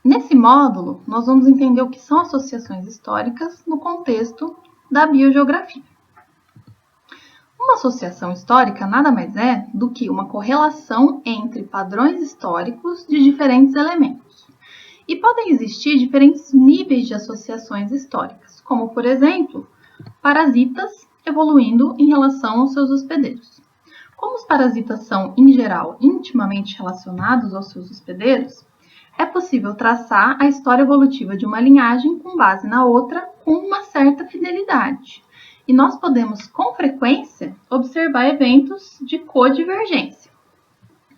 Nesse módulo, nós vamos entender o que são associações históricas no contexto da biogeografia. Uma associação histórica nada mais é do que uma correlação entre padrões históricos de diferentes elementos. E podem existir diferentes níveis de associações históricas, como, por exemplo, parasitas evoluindo em relação aos seus hospedeiros. Como os parasitas são, em geral, intimamente relacionados aos seus hospedeiros, é possível traçar a história evolutiva de uma linhagem com base na outra com uma certa fidelidade. E nós podemos, com frequência, observar eventos de codivergência.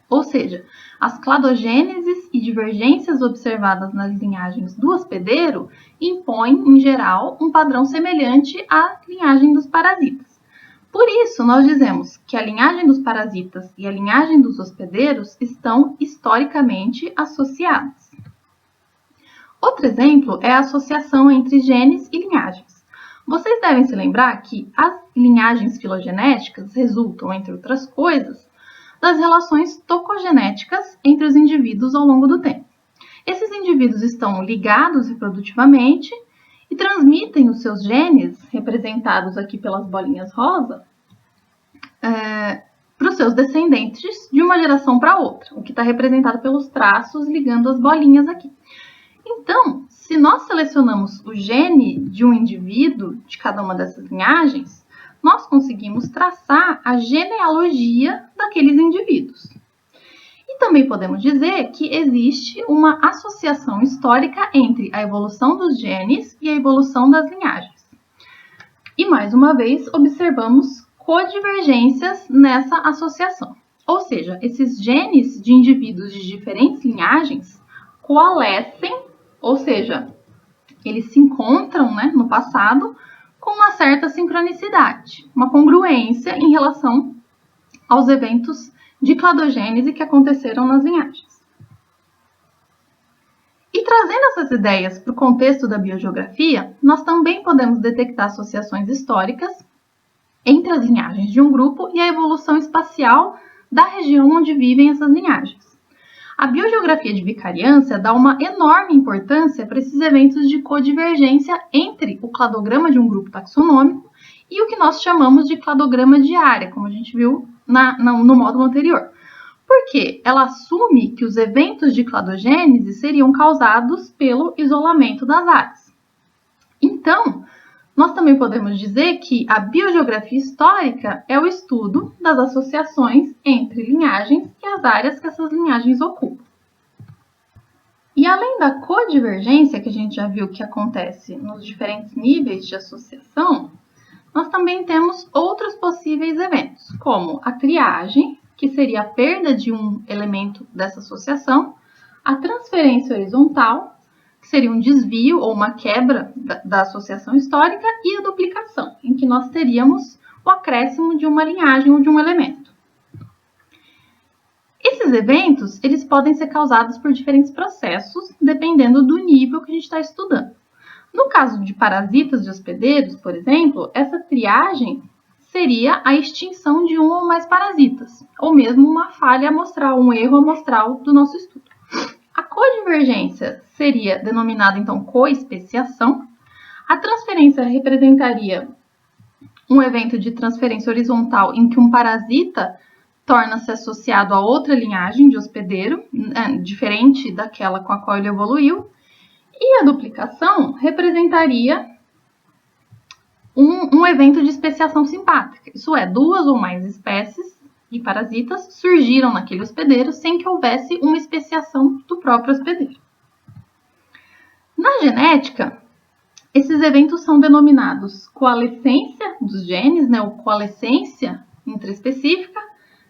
Ou seja, as cladogêneses e divergências observadas nas linhagens do hospedeiro impõem, em geral, um padrão semelhante à linhagem dos parasitas. Por isso, nós dizemos que a linhagem dos parasitas e a linhagem dos hospedeiros estão historicamente associadas. Outro exemplo é a associação entre genes e linhagens. Vocês devem se lembrar que as linhagens filogenéticas resultam, entre outras coisas, das relações tocogenéticas entre os indivíduos ao longo do tempo. Esses indivíduos estão ligados reprodutivamente e transmitem os seus genes, representados aqui pelas bolinhas rosa, para os seus descendentes de uma geração para outra, o que está representado pelos traços ligando as bolinhas aqui. Então, se nós selecionamos o gene de um indivíduo de cada uma dessas linhagens, nós conseguimos traçar a genealogia daqueles indivíduos. E também podemos dizer que existe uma associação histórica entre a evolução dos genes e a evolução das linhagens. E, mais uma vez, observamos codivergências nessa associação. Ou seja, esses genes de indivíduos de diferentes linhagens coalescem, ou seja, eles se encontram, no passado com uma certa sincronicidade, uma congruência em relação aos eventos de cladogênese que aconteceram nas linhagens. E trazendo essas ideias para o contexto da biogeografia, nós também podemos detectar associações históricas entre as linhagens de um grupo e a evolução espacial da região onde vivem essas linhagens. A biogeografia de vicariância dá uma enorme importância para esses eventos de codivergência entre o cladograma de um grupo taxonômico e o que nós chamamos de cladograma de área, como a gente viu no módulo anterior. Porque ela assume que os eventos de cladogênese seriam causados pelo isolamento das áreas. Então, nós também podemos dizer que a biogeografia histórica é o estudo das associações entre linhagens e as áreas que essas linhagens ocupam. E além da codivergência, que a gente já viu que acontece nos diferentes níveis de associação, nós também temos outros possíveis eventos, como a triagem, que seria a perda de um elemento dessa associação, a transferência horizontal, que seria um desvio ou uma quebra da associação histórica, e a duplicação, em que nós teríamos o acréscimo de uma linhagem ou de um elemento. Esses eventos, eles podem ser causados por diferentes processos, dependendo do nível que a gente está estudando. No caso de parasitas de hospedeiros, por exemplo, essa triagem seria a extinção de um ou mais parasitas, ou mesmo uma falha amostral, um erro amostral do nosso estudo. A codivergência seria denominada, então, coespeciação. A transferência representaria um evento de transferência horizontal em que um parasita torna-se associado a outra linhagem de hospedeiro, diferente daquela com a qual ele evoluiu. E a duplicação representaria um evento de especiação simpátrica. Isso é, duas ou mais espécies de parasitas surgiram naquele hospedeiro sem que houvesse uma especiação do próprio hospedeiro. Na genética, esses eventos são denominados coalescência dos genes, ou coalescência intraespecífica,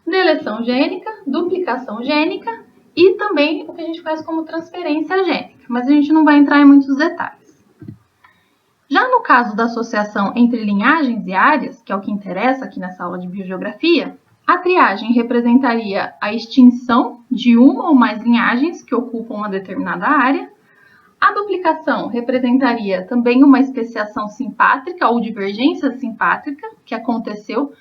deleção gênica, duplicação gênica e também o que a gente faz como transferência gênica, mas a gente não vai entrar em muitos detalhes. Já no caso da associação entre linhagens e áreas, que é o que interessa aqui nessa aula de biogeografia, a triagem representaria a extinção de uma ou mais linhagens que ocupam uma determinada área. A duplicação representaria também uma especiação simpátrica ou divergência simpátrica que aconteceu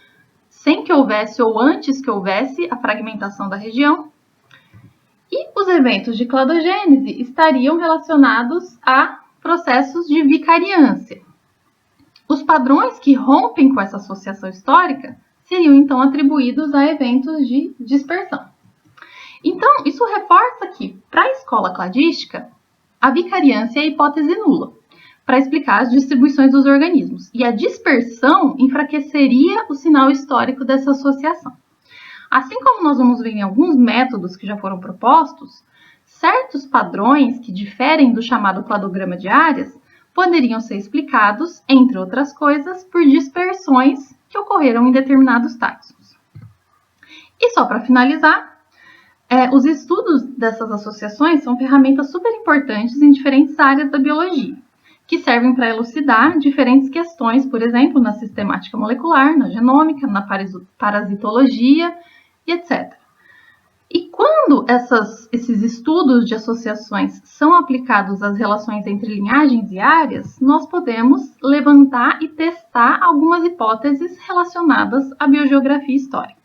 sem que houvesse ou antes que houvesse a fragmentação da região. E os eventos de cladogênese estariam relacionados a processos de vicariância. Os padrões que rompem com essa associação histórica seriam então atribuídos a eventos de dispersão. Então, isso reforça que, para a escola cladística, a vicariância é a hipótese nula para explicar as distribuições dos organismos, e a dispersão enfraqueceria o sinal histórico dessa associação. Assim como nós vamos ver em alguns métodos que já foram propostos, certos padrões que diferem do chamado cladograma de áreas poderiam ser explicados, entre outras coisas, por dispersões que ocorreram em determinados taxons. E só para finalizar, os estudos dessas associações são ferramentas super importantes em diferentes áreas da biologia, que servem para elucidar diferentes questões, por exemplo, na sistemática molecular, na genômica, na parasitologia e etc. E quando esses estudos de associações são aplicados às relações entre linhagens e áreas, nós podemos levantar e testar algumas hipóteses relacionadas à biogeografia histórica.